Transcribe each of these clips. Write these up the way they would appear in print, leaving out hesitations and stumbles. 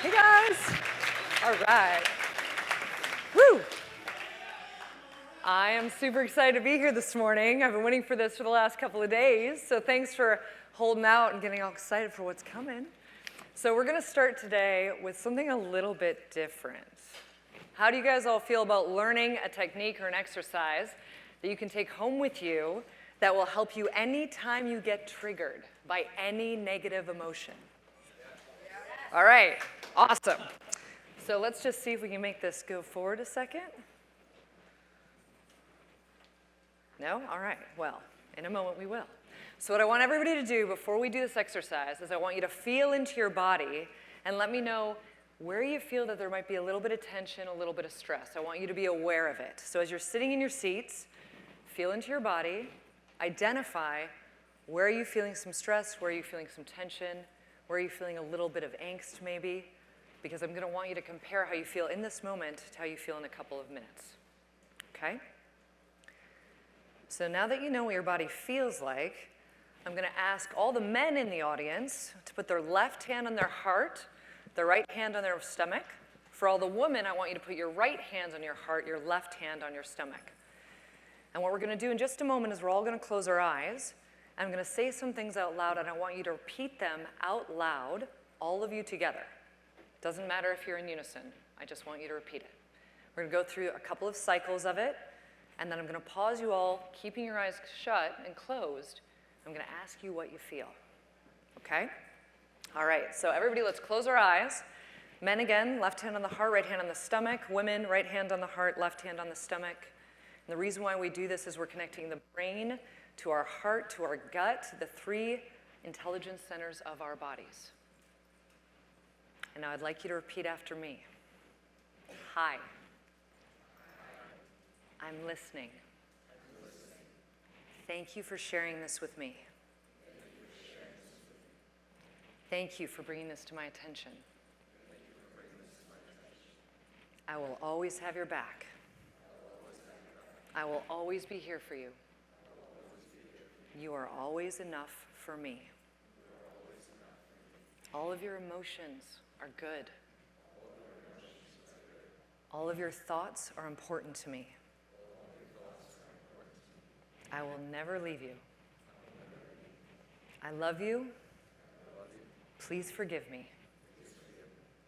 Hey guys. All right. Woo. I am super excited to be here this morning. I've been waiting for this for the last couple of days, so thanks for holding out and getting all excited for what's coming. So we're going to start today with something a little bit different. How do you guys all feel about learning a technique or an exercise that you can take home with you that will help you anytime you get triggered by any negative emotion? All right, awesome. So let's just see if we can make this go forward a second. No? All right, well, in a moment we will. So what I want everybody to do before we do this exercise is I want you to feel into your body and let me know where you feel that there might be a little bit of tension, a little bit of stress. I want you to be aware of it. So as you're sitting in your seats, feel into your body, identify where are you feeling some stress, where are you feeling some tension, where are you feeling a little bit of angst maybe, because I'm going to want you to compare how you feel in this moment to how you feel in a couple of minutes. Okay? So now that you know what your body feels like, I'm going to ask all the men in the audience to put their left hand on their heart, their right hand on their stomach. For all the women, I want you to put your right hand on your heart, your left hand on your stomach. And what we're going to do in just a moment is we're all going to close our eyes. I'm going to say some things out loud, and I want you to repeat them out loud, all of you together. Doesn't matter if you're in unison. I just want you to repeat it. We're going to go through a couple of cycles of it, and then I'm going to pause you all, keeping your eyes shut and closed. I'm going to ask you what you feel. Okay? All right, so everybody, let's close our eyes. Men again, left hand on the heart, right hand on the stomach. Women, right hand on the heart, left hand on the stomach. And the reason why we do this is we're connecting the brain to our heart, to our gut, the three intelligence centers of our bodies. And now I'd like you to repeat after me. Hi. I'm listening. Thank you for sharing this with me. Thank you for bringing this to my attention. I will always have your back. I will always be here for you. You are always enough for me. All of your emotions are good. All of your thoughts are important to me. I will never leave you. I love you. Please forgive me.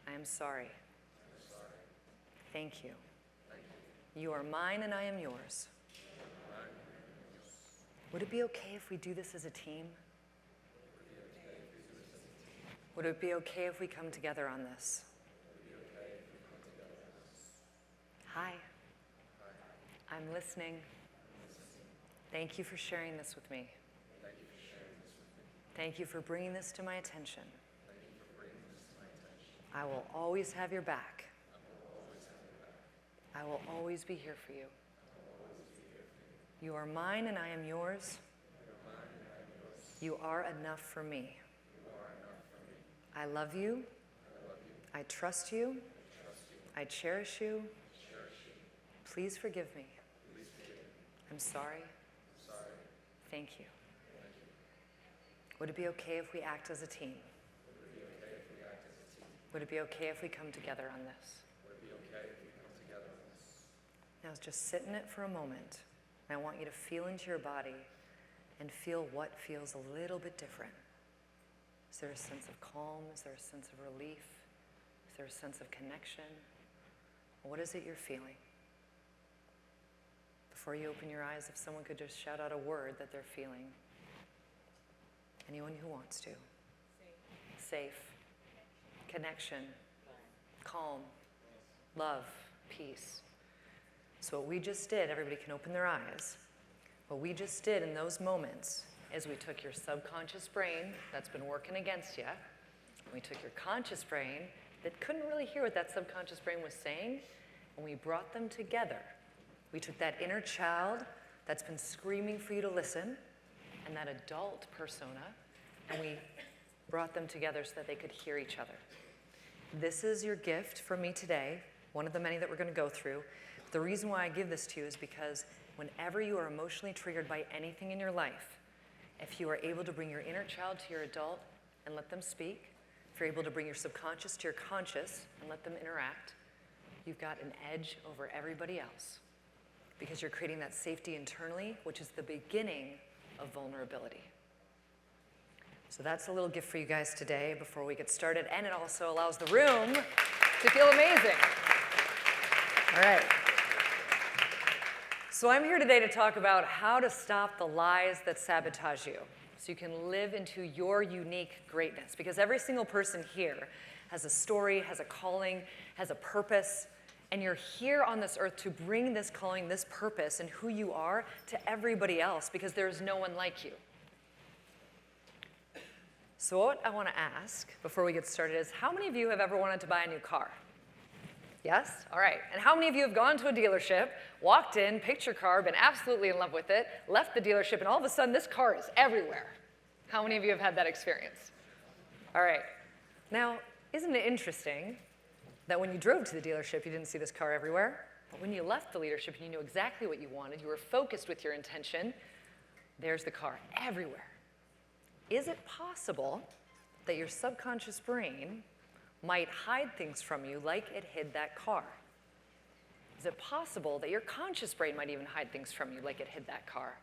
I am sorry. Thank you. You are mine and I am yours. Would it be okay if we do this as a team? Would it be okay if we come together on this? Hi. I'm listening. Thank you for sharing this with me. Thank you for bringing this to my attention. I will always have your back. I will always be here for you. You are mine and I am yours. You are enough for me. I love you. I trust you. I cherish you. Please forgive me. I'm sorry. Thank you. Would it be okay if we act as a team? Would it be okay if we come together on this? Now just sit in it for a moment. And I want you to feel into your body and feel what feels a little bit different. Is there a sense of calm? Is there a sense of relief? Is there a sense of connection? What is it you're feeling? Before you open your eyes, if someone could just shout out a word that they're feeling. Anyone who wants to. Safe. Connection. Calm. Love. Peace. So what we just did, everybody can open their eyes. What we just did in those moments is we took your subconscious brain that's been working against you. We took your conscious brain that couldn't really hear what that subconscious brain was saying, and we brought them together. We took that inner child that's been screaming for you to listen and that adult persona, and we brought them together so that they could hear each other. This is your gift from me today, one of the many that we're going to go through. The reason why I give this to you is because whenever you are emotionally triggered by anything in your life, if you are able to bring your inner child to your adult and let them speak, if you're able to bring your subconscious to your conscious and let them interact, you've got an edge over everybody else because you're creating that safety internally, which is the beginning of vulnerability. So that's a little gift for you guys today before we get started, and it also allows the room to feel amazing. All right. So I'm here today to talk about how to stop the lies that sabotage you so you can live into your unique greatness. Because every single person here has a story, has a calling, has a purpose, and you're here on this earth to bring this calling, this purpose, and who you are to everybody else because there's no one like you. So what I want to ask before we get started is, how many of you have ever wanted to buy a new car? Yes? All right. And how many of you have gone to a dealership, walked in, picked your car, been absolutely in love with it, left the dealership, and all of a sudden this car is everywhere? How many of you have had that experience? All right. Now, isn't it interesting that when you drove to the dealership, you didn't see this car everywhere? But when you left the dealership and you knew exactly what you wanted, you were focused with your intention, there's the car everywhere. Is it possible that your subconscious brain might hide things from you like it hid that car? Is it possible that your conscious brain might even hide things from you like it hid that car?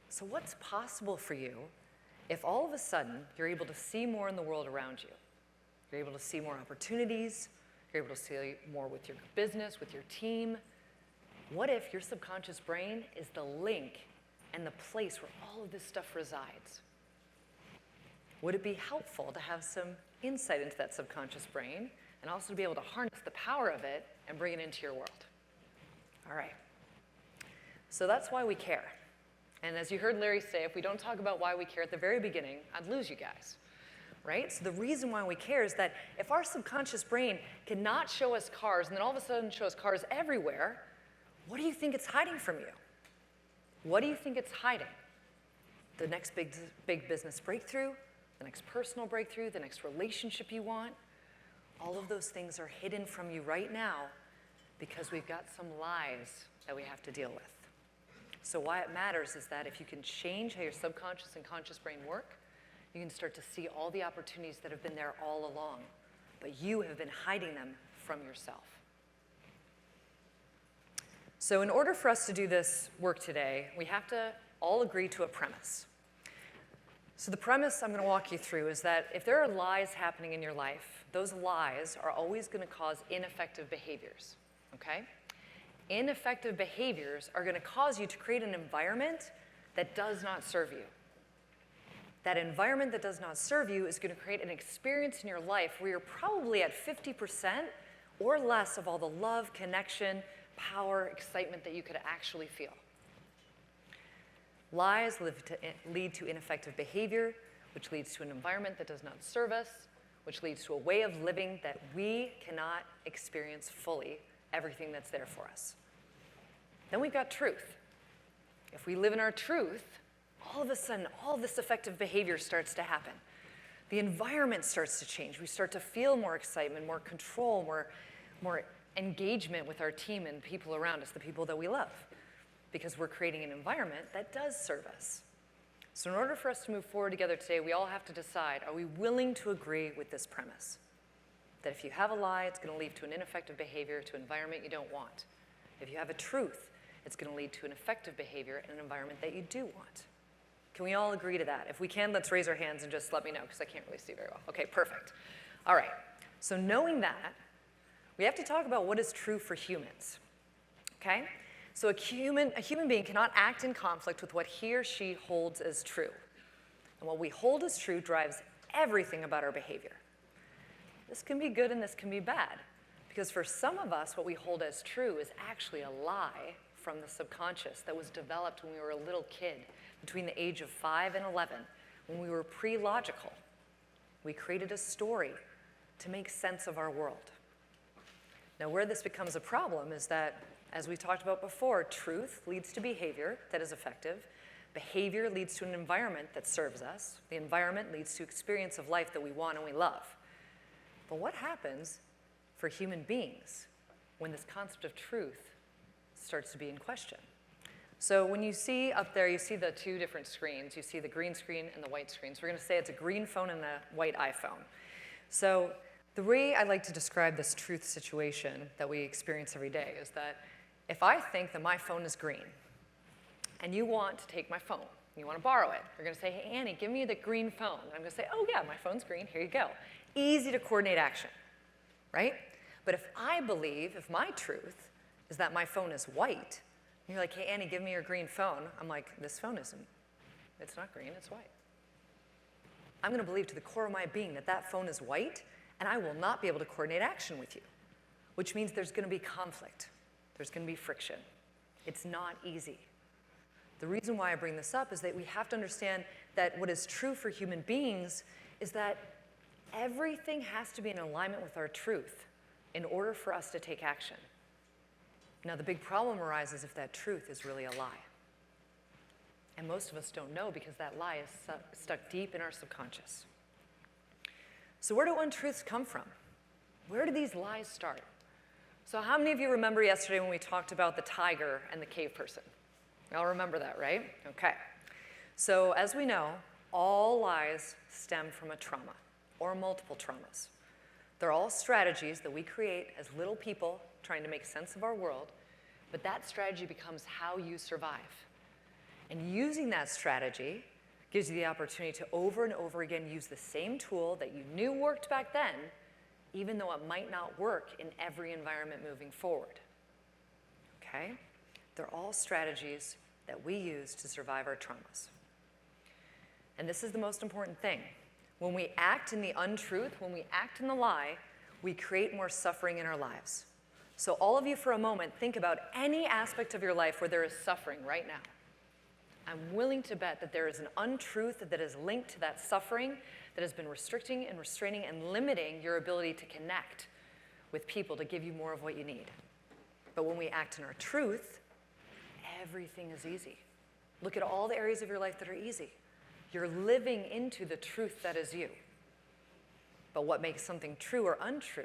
So what's possible for you if all of a sudden you're able to see more in the world around you? You're able to see more opportunities, you're able to see more with your business, with your team. What if your subconscious brain is the link and the place where all of this stuff resides? Would it be helpful to have some insight into that subconscious brain and also to be able to harness the power of it and bring it into your world? All right. So that's why we care. And as you heard Larry say, if we don't talk about why we care at the very beginning, I'd lose you guys. Right? So the reason why we care is that if our subconscious brain cannot show us cars and then all of a sudden shows cars everywhere, what do you think it's hiding from you? What do you think it's hiding? The next big business breakthrough? The next personal breakthrough, the next relationship you want, all of those things are hidden from you right now because we've got some lies that we have to deal with. So why it matters is that if you can change how your subconscious and conscious brain work, you can start to see all the opportunities that have been there all along, but you have been hiding them from yourself. So in order for us to do this work today, we have to all agree to a premise. So the premise I'm going to walk you through is that if there are lies happening in your life, those lies are always going to cause ineffective behaviors, okay? Ineffective behaviors are going to cause you to create an environment that does not serve you. That environment that does not serve you is going to create an experience in your life where you're probably at 50% or less of all the love, connection, power, excitement that you could actually feel. Lies lead to ineffective behavior, which leads to an environment that does not serve us, which leads to a way of living that we cannot experience fully everything that's there for us. Then we've got truth. If we live in our truth, all of a sudden, all this effective behavior starts to happen. The environment starts to change. We start to feel more excitement, more control, more engagement with our team and people around us, the people that we love, because we're creating an environment that does serve us. So in order for us to move forward together today, we all have to decide, are we willing to agree with this premise? That if you have a lie, it's going to lead to an ineffective behavior, to an environment you don't want. If you have a truth, it's going to lead to an effective behavior and an environment that you do want. Can we all agree to that? If we can, let's raise our hands and just let me know, because I can't really see very well. Okay, perfect. All right, so knowing that, we have to talk about what is true for humans, okay? So a human being cannot act in conflict with what he or she holds as true. And what we hold as true drives everything about our behavior. This can be good and this can be bad. Because for some of us, what we hold as true is actually a lie from the subconscious that was developed when we were a little kid, between the age of 5 and 11, when we were pre-logical. We created a story to make sense of our world. Now, where this becomes a problem is that, as we talked about before, truth leads to behavior that is effective. Behavior leads to an environment that serves us. The environment leads to experience of life that we want and we love. But what happens for human beings when this concept of truth starts to be in question? So when you see up there, you see the two different screens. You see the green screen and the white screen. So we're going to say it's a green phone and a white iPhone. So the way I like to describe this truth situation that we experience every day is that if I think that my phone is green, and you want to take my phone, you want to borrow it, you're going to say, hey, Annie, give me the green phone. And I'm going to say, oh, yeah, my phone's green. Here you go. Easy to coordinate action, right? But if I believe, if my truth is that my phone is white, and you're like, hey, Annie, give me your green phone. I'm like, this phone isn't. It's not green. It's white. I'm going to believe to the core of my being that that phone is white, and I will not be able to coordinate action with you, which means there's going to be conflict. There's going to be friction. It's not easy. The reason why I bring this up is that we have to understand that what is true for human beings is that everything has to be in alignment with our truth in order for us to take action. Now, the big problem arises if that truth is really a lie. And most of us don't know because that lie is stuck deep in our subconscious. So where do untruths come from? Where do these lies start? So how many of you remember yesterday when we talked about the tiger and the cave person? Y'all remember that, right? Okay. So as we know, all lies stem from a trauma or multiple traumas. They're all strategies that we create as little people trying to make sense of our world, but that strategy becomes how you survive. And using that strategy gives you the opportunity to over and over again use the same tool that you knew worked back then, even though it might not work in every environment moving forward. Okay? They're all strategies that we use to survive our traumas. And this is the most important thing. When we act in the untruth, when we act in the lie, we create more suffering in our lives. So all of you for a moment, think about any aspect of your life where there is suffering right now. I'm willing to bet that there is an untruth that is linked to that suffering that has been restricting and restraining and limiting your ability to connect with people to give you more of what you need. But when we act in our truth, everything is easy. Look at all the areas of your life that are easy. You're living into the truth that is you. But what makes something true or untrue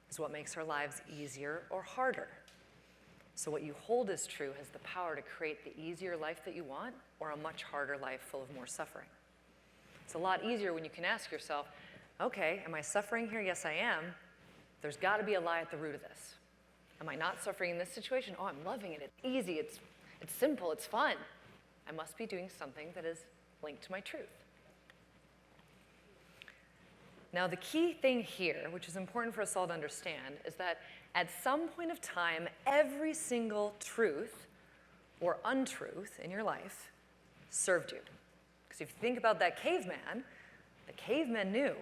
is what makes our lives easier or harder. So what you hold as true has the power to create the easier life that you want or a much harder life full of more suffering. It's a lot easier when you can ask yourself, okay, am I suffering here? Yes, I am. There's got to be a lie at the root of this. Am I not suffering in this situation? Oh, I'm loving it. It's easy. It's simple. It's fun. I must be doing something that is linked to my truth. Now, the key thing here, which is important for us all to understand, is that at some point of time, every single truth or untruth in your life served you. Because if you think about that caveman, the caveman knew,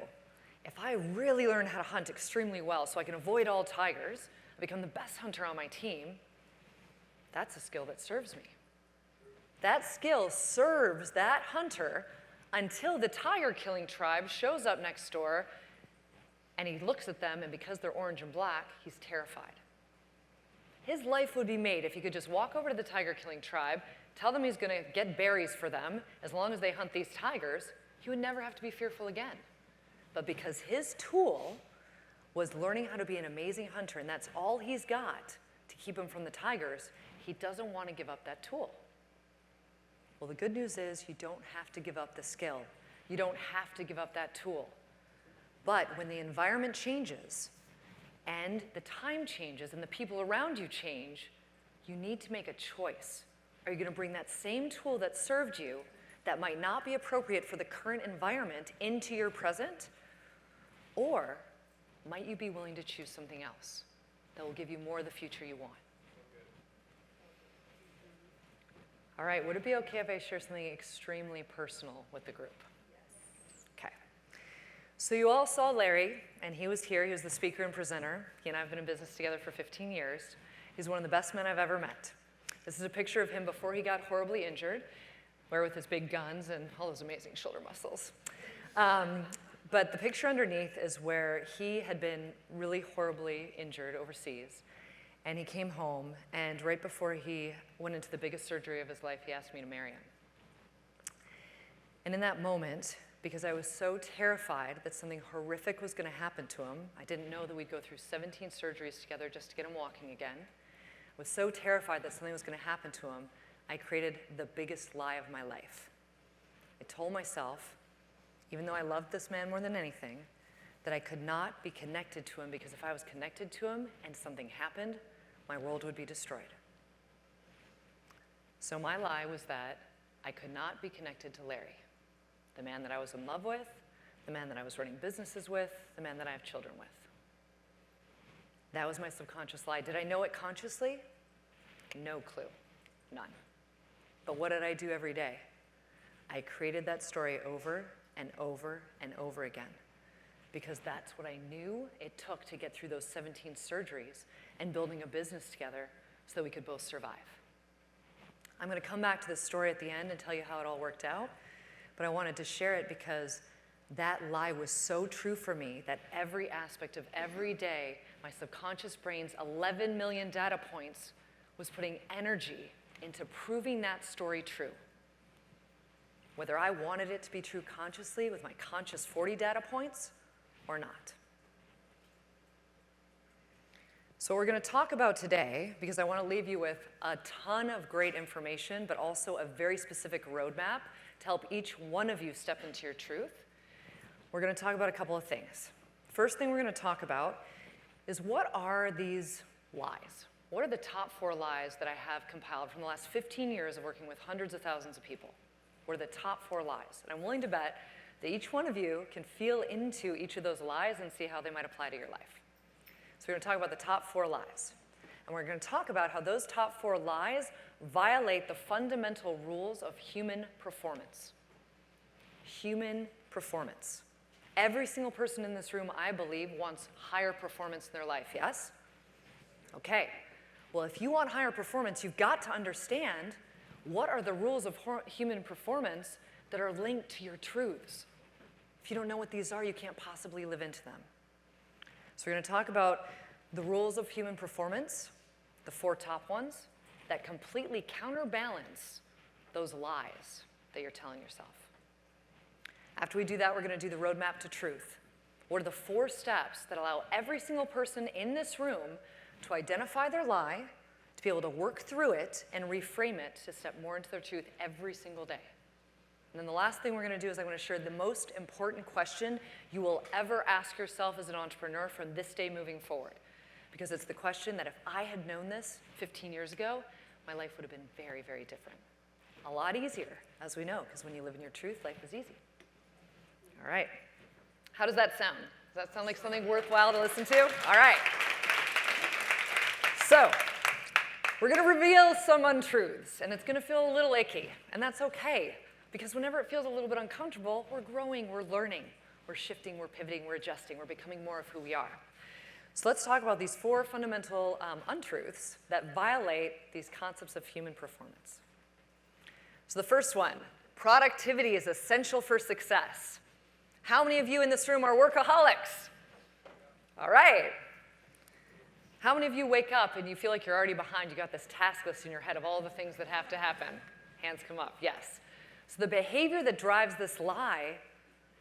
if I really learn how to hunt extremely well so I can avoid all tigers, I become the best hunter on my team, that's a skill that serves me. That skill serves that hunter until the tiger-killing tribe shows up next door and he looks at them, and because they're orange and black, he's terrified. His life would be made if he could just walk over to the tiger-killing tribe, tell them he's going to get berries for them as long as they hunt these tigers, he would never have to be fearful again. But because his tool was learning how to be an amazing hunter, and that's all he's got to keep him from the tigers, he doesn't want to give up that tool. Well, the good news is you don't have to give up the skill. You don't have to give up that tool. But when the environment changes and the time changes and the people around you change, you need to make a choice. Are you going to bring that same tool that served you that might not be appropriate for the current environment into your present? Or might you be willing to choose something else that will give you more of the future you want? All right, would it be okay if I share something extremely personal with the group? Yes. Okay. So you all saw Larry, and he was here. He was the speaker and presenter. He and I have been in business together for 15 years. He's one of the best men I've ever met. This is a picture of him before he got horribly injured, where with his big guns and all those amazing shoulder muscles. But the picture underneath is where he had been really horribly injured overseas. And he came home, and right before he went into the biggest surgery of his life, he asked me to marry him. And in that moment, because I was so terrified that something horrific was going to happen to him, I didn't know that we'd go through 17 surgeries together just to get him walking again. I was so terrified that something was going to happen to him, I created the biggest lie of my life. I told myself, even though I loved this man more than anything, that I could not be connected to him because if I was connected to him and something happened, my world would be destroyed. So my lie was that I could not be connected to Larry, the man that I was in love with, the man that I was running businesses with, the man that I have children with. That was my subconscious lie. Did I know it consciously? No clue, none. But what did I do every day? I created that story over and over and over again because that's what I knew it took to get through those 17 surgeries and building a business together so that we could both survive. I'm going to come back to this story at the end and tell you how it all worked out, but I wanted to share it because that lie was so true for me that every aspect of every day, my subconscious brain's 11 million data points was putting energy into proving that story true. Whether I wanted it to be true consciously with my conscious 40 data points or not. So what we're going to talk about today, because I want to leave you with a ton of great information, but also a very specific roadmap to help each one of you step into your truth. We're going to talk about a couple of things. First thing we're going to talk about is what are these lies? What are the top 4 lies that I have compiled from the last 15 years of working with hundreds of thousands of people? What are the top 4 lies? And I'm willing to bet that each one of you can feel into each of those lies and see how they might apply to your life. So we're going to talk about the top 4 lies. And we're going to talk about how those top 4 lies violate the fundamental rules of human performance. Human performance. Every single person in this room, I believe, wants higher performance in their life, yes? Okay. Well, if you want higher performance, you've got to understand what are the rules of human performance that are linked to your truths. If you don't know what these are, you can't possibly live into them. So we're going to talk about the rules of human performance, the 4 top ones, that completely counterbalance those lies that you're telling yourself. After we do that, we're going to do the roadmap to truth. What are the 4 steps that allow every single person in this room to identify their lie, to be able to work through it and reframe it to step more into their truth every single day. And then the last thing we're going to do is I'm going to share the most important question you will ever ask yourself as an entrepreneur from this day moving forward. Because it's the question that if I had known this 15 years ago, my life would have been very, very different. A lot easier, as we know, because when you live in your truth, life is easy. All right. How does that sound? Does that sound like something worthwhile to listen to? All right. So, we're going to reveal some untruths, and it's going to feel a little icky, and that's okay. Because whenever it feels a little bit uncomfortable, we're growing, we're learning, we're shifting, we're pivoting, we're adjusting, we're becoming more of who we are. So let's talk about these 4 fundamental untruths that violate these concepts of human performance. So the first one, productivity is essential for success. How many of you in this room are workaholics? All right. How many of you wake up and you feel like you're already behind? You got this task list in your head of all the things that have to happen. Hands come up, yes. So the behavior that drives this lie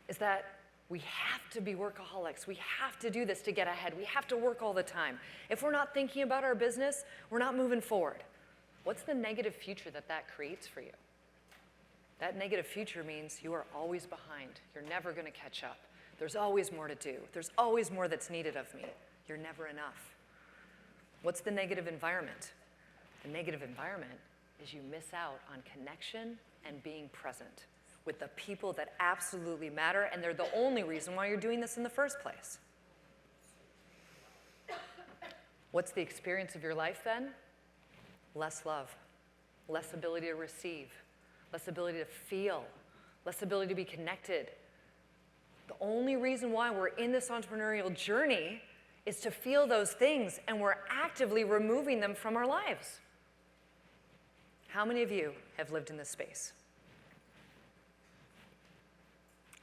is that we have to be workaholics. We have to do this to get ahead. We have to work all the time. If we're not thinking about our business, we're not moving forward. What's the negative future that that creates for you? That negative future means you are always behind. You're never going to catch up. There's always more to do. There's always more that's needed of me. You're never enough. What's the negative environment? The negative environment is you miss out on connection and being present with the people that absolutely matter, and they're the only reason why you're doing this in the first place. What's the experience of your life then? Less love, less ability to receive, less ability to feel, less ability to be connected. The only reason why we're in this entrepreneurial journey is to feel those things, and we're actively removing them from our lives. How many of you have lived in this space?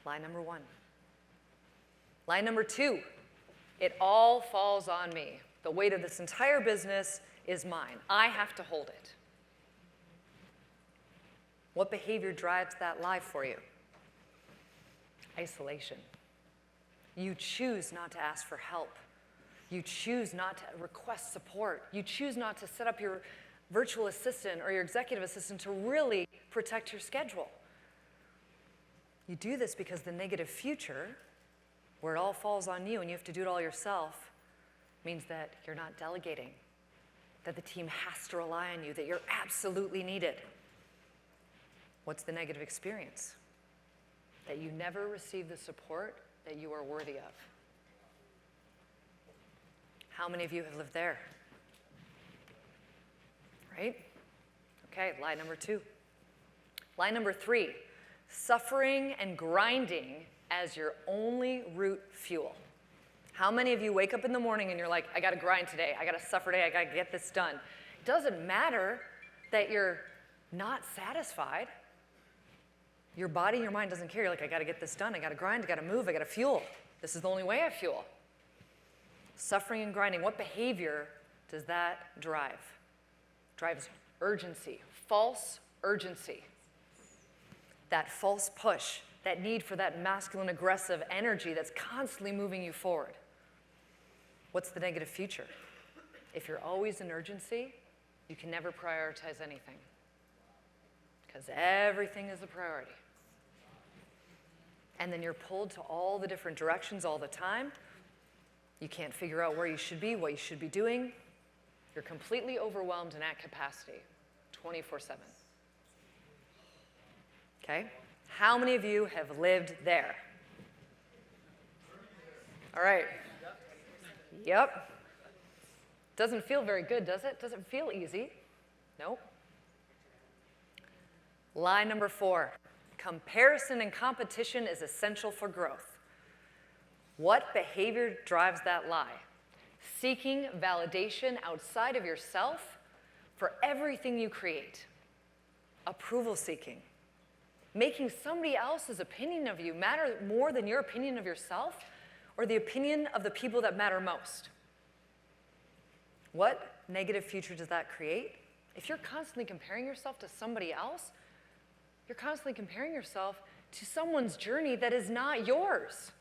Lie number 1. Lie number 2, it all falls on me. The weight of this entire business is mine. I have to hold it. What behavior drives that lie for you? Isolation. You choose not to ask for help. You choose not to request support. You choose not to set up your virtual assistant or your executive assistant to really protect your schedule. You do this because the negative future where it all falls on you and you have to do it all yourself, means that you're not delegating, that the team has to rely on you, that you're absolutely needed. What's the negative experience? That you never receive the support that you are worthy of. How many of you have lived there? Right? Okay, lie number 2. Lie number 3, suffering and grinding as your only root fuel. How many of you wake up in the morning and you're like, I gotta grind today, I gotta suffer today, I gotta get this done? It doesn't matter that you're not satisfied. Your body and your mind doesn't care. You're like, I gotta get this done, I gotta grind, I gotta move, I gotta fuel. This is the only way I fuel. Suffering and grinding, what behavior does that drive? Drives urgency, false urgency. That false push, that need for that masculine aggressive energy that's constantly moving you forward. What's the negative future? If you're always in urgency, you can never prioritize anything, because everything is a priority. And then you're pulled to all the different directions all the time. You can't figure out where you should be, what you should be doing. You're completely overwhelmed and at capacity, 24/7. Okay? How many of you have lived there? All right. Yep. Doesn't feel very good, does it? Doesn't feel easy. Nope. Lie number 4. Comparison and competition is essential for growth. What behavior drives that lie? Seeking validation outside of yourself for everything you create. Approval seeking. Making somebody else's opinion of you matter more than your opinion of yourself or the opinion of the people that matter most. What negative future does that create? If you're constantly comparing yourself to somebody else, you're constantly comparing yourself to someone's journey that is not yours.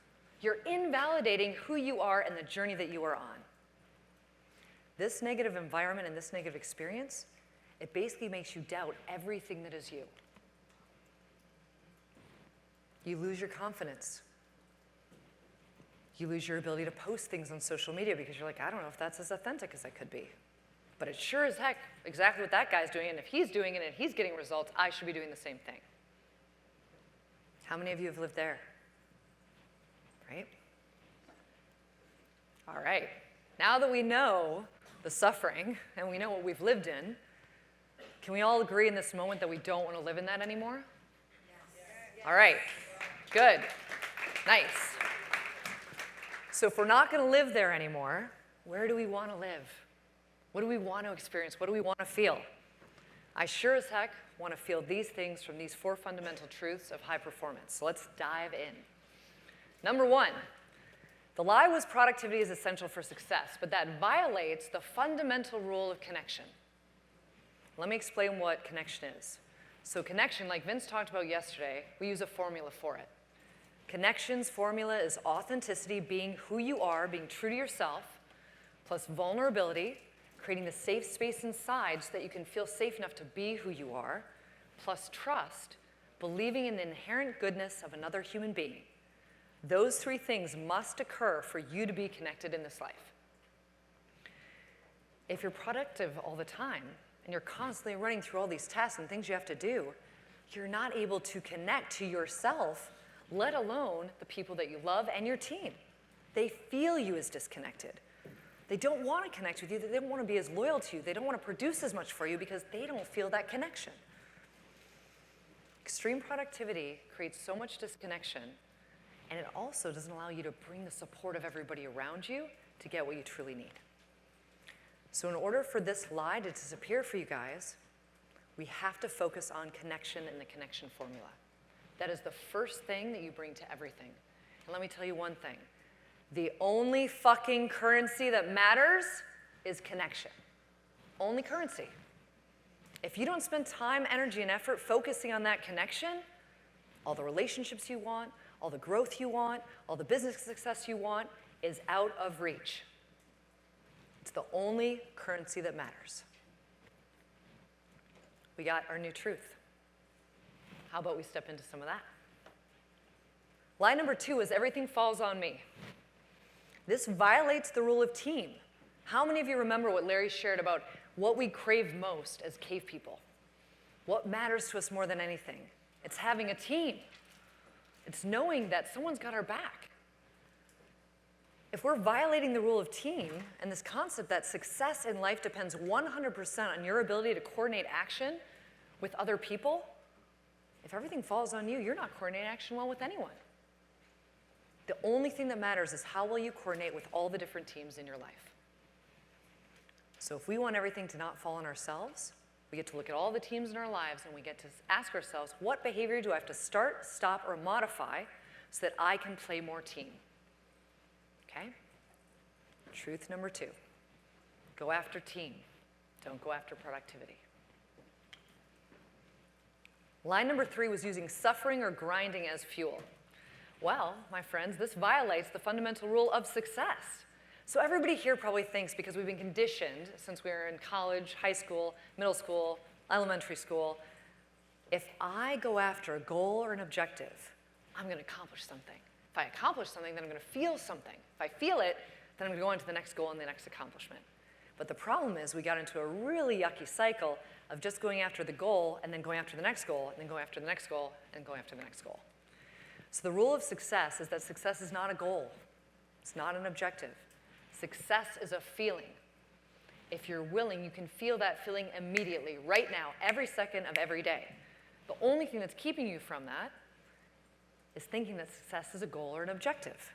You're invalidating who you are and the journey that you are on. This negative environment and this negative experience, it basically makes you doubt everything that is you. You lose your confidence. You lose your ability to post things on social media because you're like, I don't know if that's as authentic as I could be. But it's sure as heck exactly what that guy's doing, and if he's doing it and he's getting results, I should be doing the same thing. How many of you have lived there? Right? All right. Now that we know the suffering and we know what we've lived in, can we all agree in this moment that we don't want to live in that anymore? Yes. All right. Good. Nice. So if we're not going to live there anymore, where do we want to live? What do we want to experience? What do we want to feel? I sure as heck want to feel these things from these 4 fundamental truths of high performance. So let's dive in. Number 1, the lie was productivity is essential for success, but that violates the fundamental rule of connection. Let me explain what connection is. So connection, like Vince talked about yesterday, we use a formula for it. Connection's formula is authenticity, being who you are, being true to yourself, plus vulnerability, creating the safe space inside so that you can feel safe enough to be who you are, plus trust, believing in the inherent goodness of another human being. Those 3 things must occur for you to be connected in this life. If you're productive all the time and you're constantly running through all these tasks and things you have to do, you're not able to connect to yourself, let alone the people that you love and your team. They feel you as disconnected. They don't want to connect with you. They don't want to be as loyal to you. They don't want to produce as much for you because they don't feel that connection. Extreme productivity creates so much disconnection, and it also doesn't allow you to bring the support of everybody around you to get what you truly need. So in order for this lie to disappear for you guys, we have to focus on connection and the connection formula. That is the first thing that you bring to everything. And let me tell you one thing. The only fucking currency that matters is connection. Only currency. If you don't spend time, energy, and effort focusing on that connection, all the relationships you want, all the growth you want, all the business success you want is out of reach. It's the only currency that matters. We got our new truth. How about we step into some of that? Lie number 2 is everything falls on me. This violates the rule of team. How many of you remember what Larry shared about what we crave most as cave people? What matters to us more than anything? It's having a team. It's knowing that someone's got our back. If we're violating the rule of team and this concept that success in life depends 100% on your ability to coordinate action with other people, if everything falls on you, you're not coordinating action well with anyone. The only thing that matters is how well you coordinate with all the different teams in your life. So if we want everything to not fall on ourselves, we get to look at all the teams in our lives and we get to ask ourselves, what behavior do I have to start, stop, or modify so that I can play more team? Okay? Truth number 2, go after team. Don't go after productivity. Lie number 3 was using suffering or grinding as fuel. Well, my friends, this violates the fundamental rule of success. So everybody here probably thinks, because we've been conditioned since we were in college, high school, middle school, elementary school, if I go after a goal or an objective, I'm going to accomplish something. If I accomplish something, then I'm going to feel something. If I feel it, then I'm going to go on to the next goal and the next accomplishment. But the problem is we got into a really yucky cycle of just going after the goal and then going after the next goal and then going after the next goal and going after the next goal. So the rule of success is that success is not a goal. It's not an objective. Success is a feeling. If you're willing, you can feel that feeling immediately, right now, every second of every day. The only thing that's keeping you from that is thinking that success is a goal or an objective.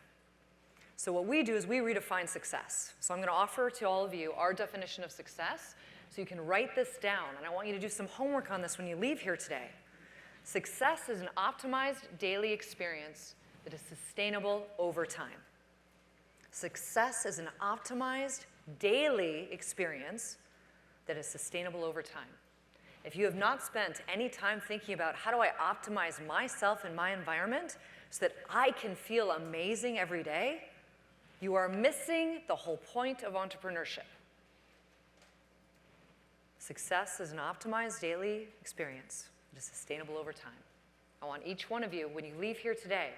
So what we do is we redefine success. So I'm going to offer to all of you our definition of success so you can write this down. And I want you to do some homework on this when you leave here today. Success is an optimized daily experience that is sustainable over time. Success is an optimized daily experience that is sustainable over time. If you have not spent any time thinking about how do I optimize myself and my environment so that I can feel amazing every day, you are missing the whole point of entrepreneurship. Success is an optimized daily experience that is sustainable over time. I want each one of you, when you leave here today,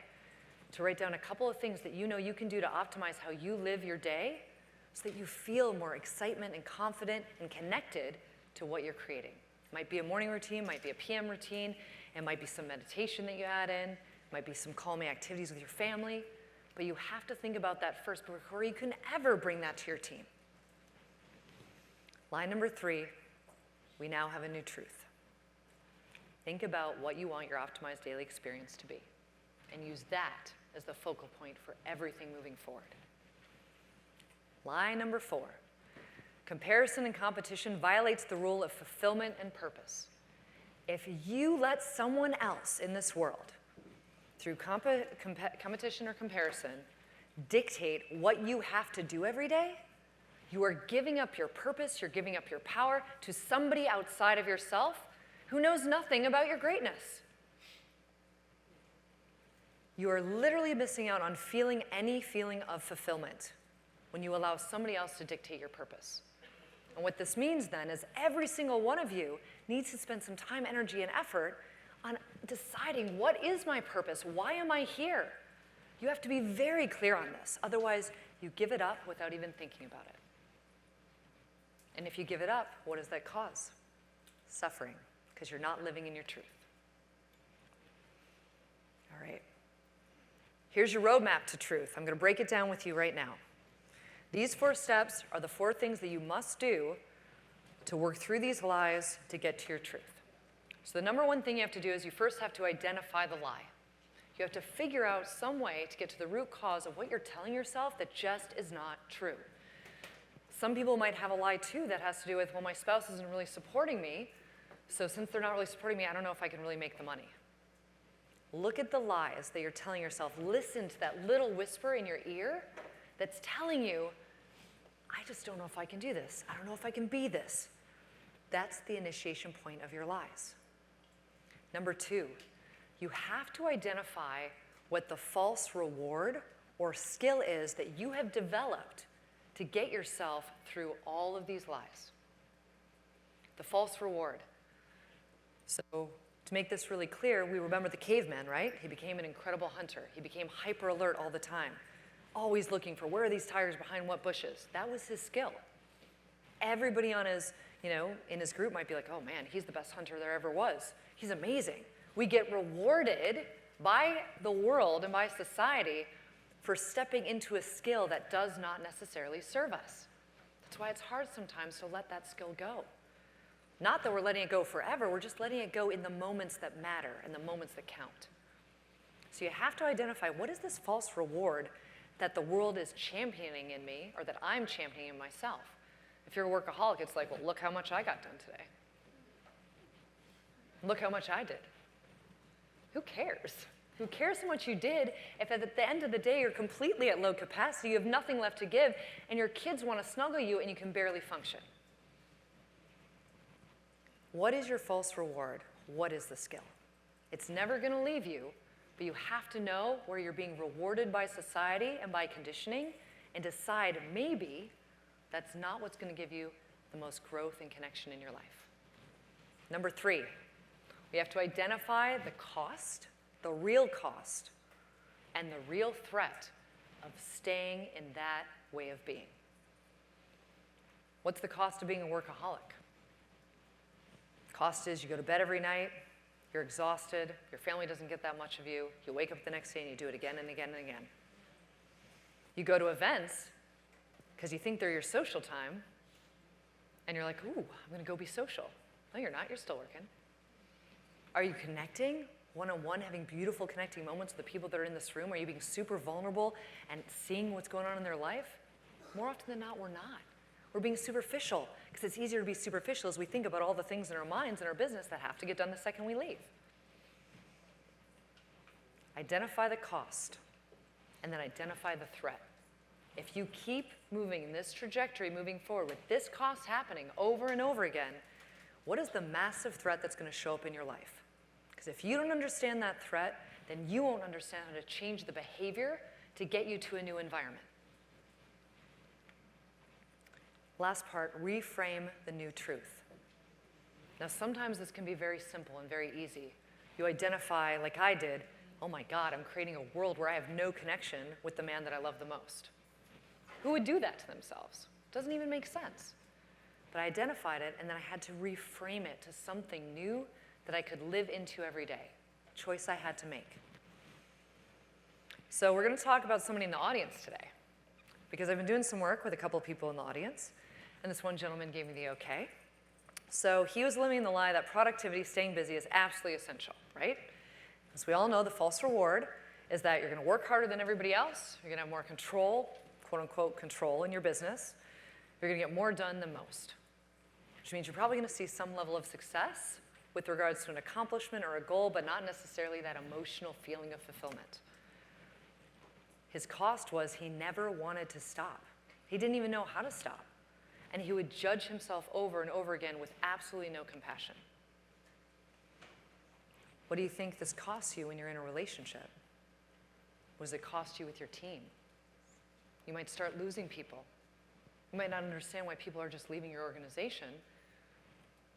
to write down a couple of things that you know you can do to optimize how you live your day so that you feel more excitement and confident and connected to what you're creating. It might be a morning routine, might be a PM routine, it might be some meditation that you add in, it might be some calming activities with your family, but you have to think about that first before you can ever bring that to your team. Line number 3, we now have a new truth. Think about what you want your optimized daily experience to be, and use that as the focal point for everything moving forward. Lie number 4, comparison and competition violates the rule of fulfillment and purpose. If you let someone else in this world, through competition or comparison, dictate what you have to do every day, you are giving up your purpose, you're giving up your power to somebody outside of yourself who knows nothing about your greatness. You are literally missing out on feeling any feeling of fulfillment when you allow somebody else to dictate your purpose. And what this means then is every single one of you needs to spend some time, energy, and effort on deciding what is my purpose? Why am I here? You have to be very clear on this. Otherwise, you give it up without even thinking about it. And if you give it up, what does that cause? Suffering, because you're not living in your truth. All right. Here's your roadmap to truth. I'm going to break it down with you right now. These 4 steps are the 4 things that you must do to work through these lies to get to your truth. So the number 1 thing you have to do is you first have to identify the lie. You have to figure out some way to get to the root cause of what you're telling yourself that just is not true. Some people might have a lie too that has to do with, well, my spouse isn't really supporting me, so since they're not really supporting me, I don't know if I can really make the money. Look at the lies that you're telling yourself. Listen to that little whisper in your ear that's telling you, I just don't know if I can do this. I don't know if I can be this. That's the initiation point of your lies. Number 2, you have to identify what the false reward or skill is that you have developed to get yourself through all of these lies. The false reward. So To make this really clear, we remember the caveman, right? He became an incredible hunter. He became hyper alert all the time, always looking for where are these tigers behind what bushes. That was his skill. Everybody on his, in his group might be like, oh man, he's the best hunter there ever was. He's amazing. We get rewarded by the world and by society for stepping into a skill that does not necessarily serve us. That's why it's hard sometimes to let that skill go. Not that we're letting it go forever, we're just letting it go in the moments that matter and the moments that count. So you have to identify, what is this false reward that the world is championing in me, or that I'm championing in myself? If you're a workaholic, it's like, well, look how much I got done today. Look how much I did. Who cares? Who cares how much you did if at the end of the day you're completely at low capacity, you have nothing left to give, and your kids want to snuggle you and you can barely function? What is your false reward? What is the skill? It's never going to leave you, but you have to know where you're being rewarded by society and by conditioning, and decide maybe that's not what's going to give you the most growth and connection in your life. Number 3, we have to identify the cost, the real cost, and the real threat of staying in that way of being. What's the cost of being a workaholic? Cost is you go to bed every night, you're exhausted, your family doesn't get that much of you, you wake up the next day and you do it again and again and again. You go to events because you think they're your social time, and you're like, ooh, I'm going to go be social. No, you're not. You're still working. Are you connecting one-on-one, having beautiful connecting moments with the people that are in this room? Are you being super vulnerable and seeing what's going on in their life? More often than not, we're not. We're being superficial, because it's easier to be superficial as we think about all the things in our minds and our business that have to get done the second we leave. Identify the cost, and then identify the threat. If you keep moving in this trajectory, moving forward with this cost happening over and over again, what is the massive threat that's going to show up in your life? Because if you don't understand that threat, then you won't understand how to change the behavior to get you to a new environment. Last part, reframe the new truth. Now, sometimes this can be very simple and very easy. You identify, like I did, oh my God, I'm creating a world where I have no connection with the man that I love the most. Who would do that to themselves? Doesn't even make sense. But I identified it, and then I had to reframe it to something new that I could live into every day. A choice I had to make. So we're going to talk about somebody in the audience today, because I've been doing some work with a couple of people in the audience, and this one gentleman gave me the okay. So he was living the lie that productivity, staying busy, is absolutely essential, right? As we all know, the false reward is that you're going to work harder than everybody else, you're going to have more control, quote-unquote control in your business, you're going to get more done than most, which means you're probably going to see some level of success with regards to an accomplishment or a goal, but not necessarily that emotional feeling of fulfillment. His cost was he never wanted to stop. He didn't even know how to stop. And he would judge himself over and over again with absolutely no compassion. What do you think this costs you when you're in a relationship? What does it cost you with your team? You might start losing people. You might not understand why people are just leaving your organization,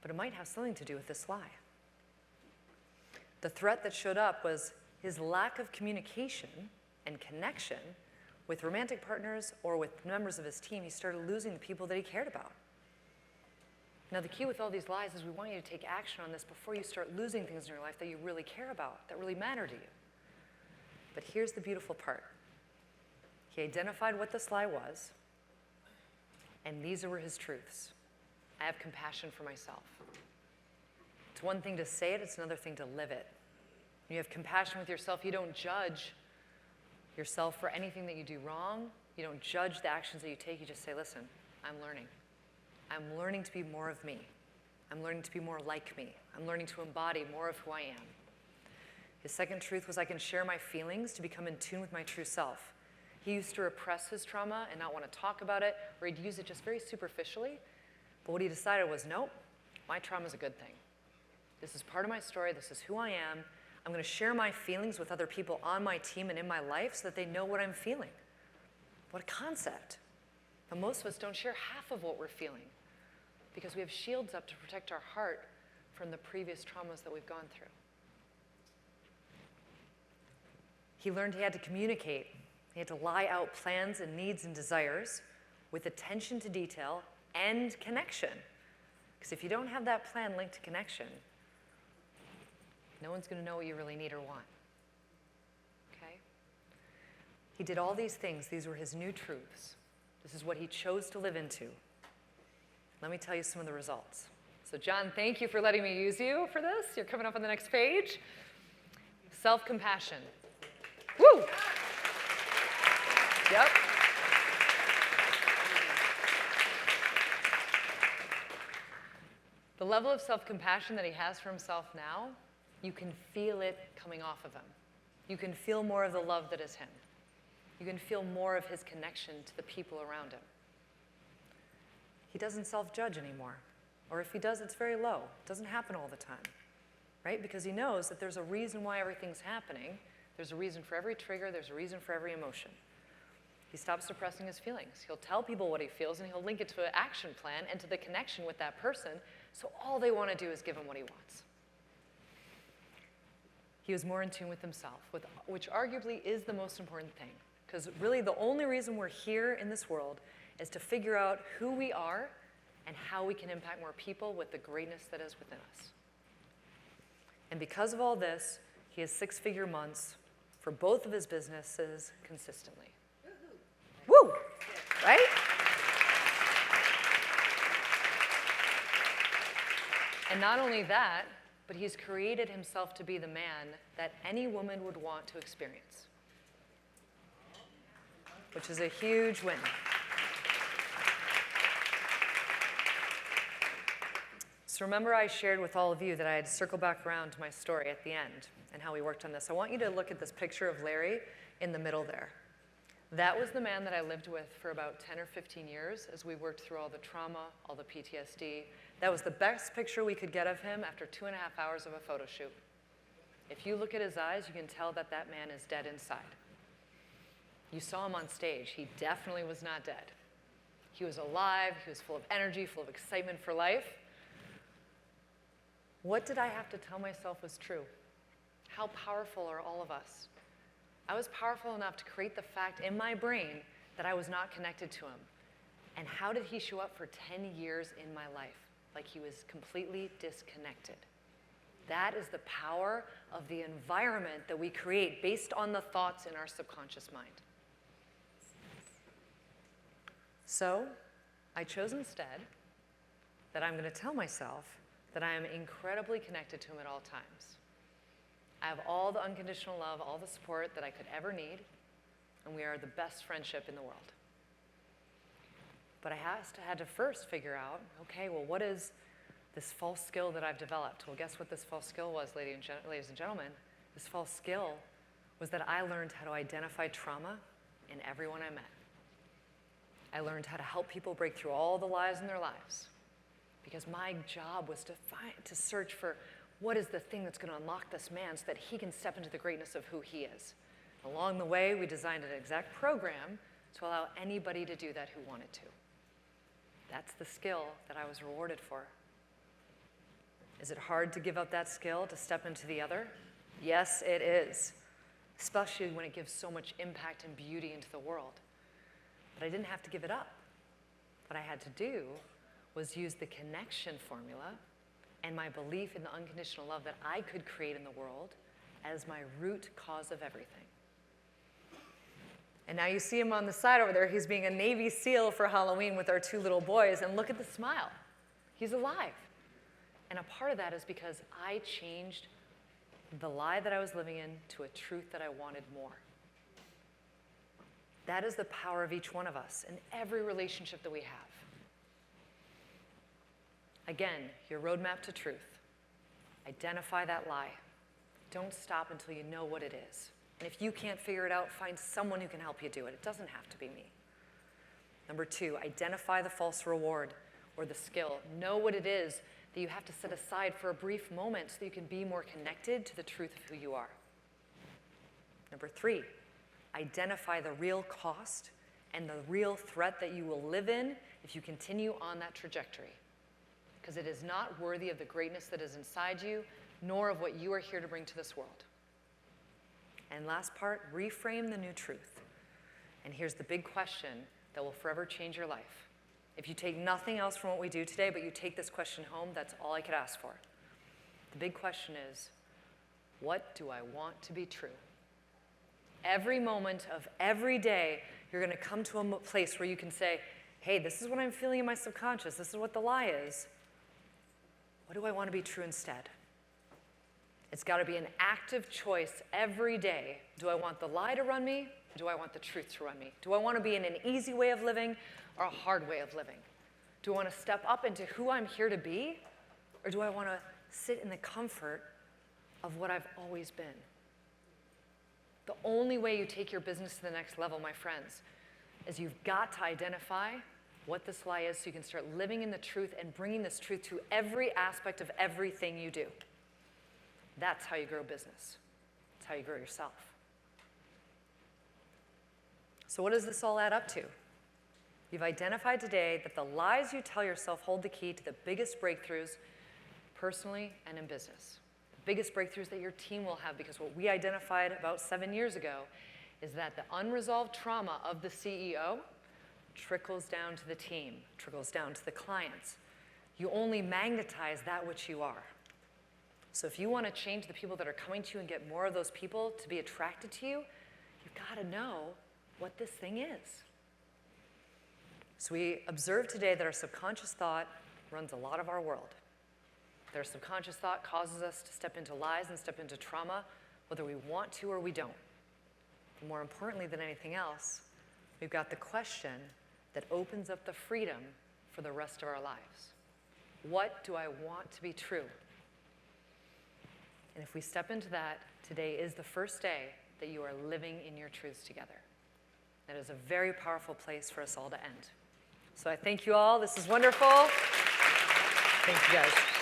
but it might have something to do with this lie. The threat that showed up was his lack of communication and connection with romantic partners or with members of his team. He started losing the people that he cared about. Now, the key with all these lies is we want you to take action on this before you start losing things in your life that you really care about, that really matter to you. But here's the beautiful part. He identified what this lie was, and these were his truths. I have compassion for myself. It's one thing to say it, it's another thing to live it. When you have compassion with yourself, you don't judge yourself for anything that you do wrong. You don't judge the actions that you take. You just say, listen, I'm learning. I'm learning to be more of me. I'm learning to be more like me. I'm learning to embody more of who I am. His second truth was I can share my feelings to become in tune with my true self. He used to repress his trauma and not want to talk about it, or he'd use it just very superficially. But what he decided was, nope, my trauma is a good thing. This is part of my story. This is who I am. I'm going to share my feelings with other people on my team and in my life so that they know what I'm feeling. What a concept. But most of us don't share half of what we're feeling because we have shields up to protect our heart from the previous traumas that we've gone through. He learned he had to communicate. He had to lie out plans and needs and desires with attention to detail and connection. Because if you don't have that plan linked to connection, no one's going to know what you really need or want. Okay? He did all these things. These were his new truths. This is what he chose to live into. Let me tell you some of the results. So John, thank you for letting me use you for this. You're coming up on the next page. Self-compassion. Woo! Yep. The level of self-compassion that he has for himself now, you can feel it coming off of him. You can feel more of the love that is him. You can feel more of his connection to the people around him. He doesn't self-judge anymore. Or if he does, it's very low. It doesn't happen all the time, right? Because he knows that there's a reason why everything's happening. There's a reason for every trigger. There's a reason for every emotion. He stops suppressing his feelings. He'll tell people what he feels, and he'll link it to an action plan and to the connection with that person, so all they want to do is give him what he wants. He was more in tune with himself, which arguably is the most important thing. Because really the only reason we're here in this world is to figure out who we are and how we can impact more people with the greatness that is within us. And because of all this, he has 6-figure months for both of his businesses consistently. Woo! Right? And not only that, but he's created himself to be the man that any woman would want to experience, which is a huge win. So remember I shared with all of you that I had to circle back around to my story at the end and how we worked on this. I want you to look at this picture of Larry in the middle there. That was the man that I lived with for about 10 or 15 years as we worked through all the trauma, all the PTSD. That was the best picture we could get of him after 2.5 hours of a photo shoot. If you look at his eyes, you can tell that that man is dead inside. You saw him on stage. He definitely was not dead. He was alive. He was full of energy, full of excitement for life. What did I have to tell myself was true? How powerful are all of us? I was powerful enough to create the fact in my brain that I was not connected to him. And how did he show up for 10 years in my life? Like he was completely disconnected. That is the power of the environment that we create based on the thoughts in our subconscious mind. So I chose instead that I'm going to tell myself that I am incredibly connected to him at all times. I have all the unconditional love, all the support that I could ever need, and we are the best friendship in the world. But I had to first figure out, okay, well, what is this false skill that I've developed? Well, guess what this false skill was, ladies and gentlemen? This false skill was that I learned how to identify trauma in everyone I met. I learned how to help people break through all the lies in their lives, because my job was to search for what is the thing that's going to unlock this man so that he can step into the greatness of who he is. Along the way, we designed an exact program to allow anybody to do that who wanted to. That's the skill that I was rewarded for. Is it hard to give up that skill to step into the other? Yes, it is, especially when it gives so much impact and beauty into the world. But I didn't have to give it up. What I had to do was use the connection formula and my belief in the unconditional love that I could create in the world as my root cause of everything. And now you see him on the side over there. He's being a Navy SEAL for Halloween with our 2 little boys, and look at the smile. He's alive. And a part of that is because I changed the lie that I was living in to a truth that I wanted more. That is the power of each one of us in every relationship that we have. Again, your roadmap to truth. Identify that lie. Don't stop until you know what it is. And if you can't figure it out, find someone who can help you do it. It doesn't have to be me. Number 2, identify the false reward or the skill. Know what it is that you have to set aside for a brief moment so that you can be more connected to the truth of who you are. Number 3, identify the real cost and the real threat that you will live in if you continue on that trajectory. because it is not worthy of the greatness that is inside you, nor of what you are here to bring to this world. And last part, reframe the new truth. And here's the big question that will forever change your life. If you take nothing else from what we do today, but you take this question home, that's all I could ask for. The big question is, what do I want to be true? Every moment of every day, you're going to come to a place where you can say, hey, this is what I'm feeling in my subconscious. This is what the lie is. What do I want to be true instead? It's got to be an active choice every day. Do I want the lie to run me? Or do I want the truth to run me? Do I want to be in an easy way of living or a hard way of living? Do I want to step up into who I'm here to be? Or do I want to sit in the comfort of what I've always been? The only way you take your business to the next level, my friends, is you've got to identify what this lie is so you can start living in the truth and bringing this truth to every aspect of everything you do. That's how you grow business. That's how you grow yourself. So what does this all add up to? You've identified today that the lies you tell yourself hold the key to the biggest breakthroughs personally and in business. The biggest breakthroughs that your team will have, because what we identified about 7 years ago is that the unresolved trauma of the CEO trickles down to the team, trickles down to the clients. You only magnetize that which you are. So if you want to change the people that are coming to you and get more of those people to be attracted to you, you've got to know what this thing is. So we observed today that our subconscious thought runs a lot of our world. Their subconscious thought causes us to step into lies and step into trauma, whether we want to or we don't. But more importantly than anything else, we've got the question that opens up the freedom for the rest of our lives. What do I want to be true? And if we step into that, today is the first day that you are living in your truths together. That is a very powerful place for us all to end. So I thank you all. This is wonderful. Thank you, guys.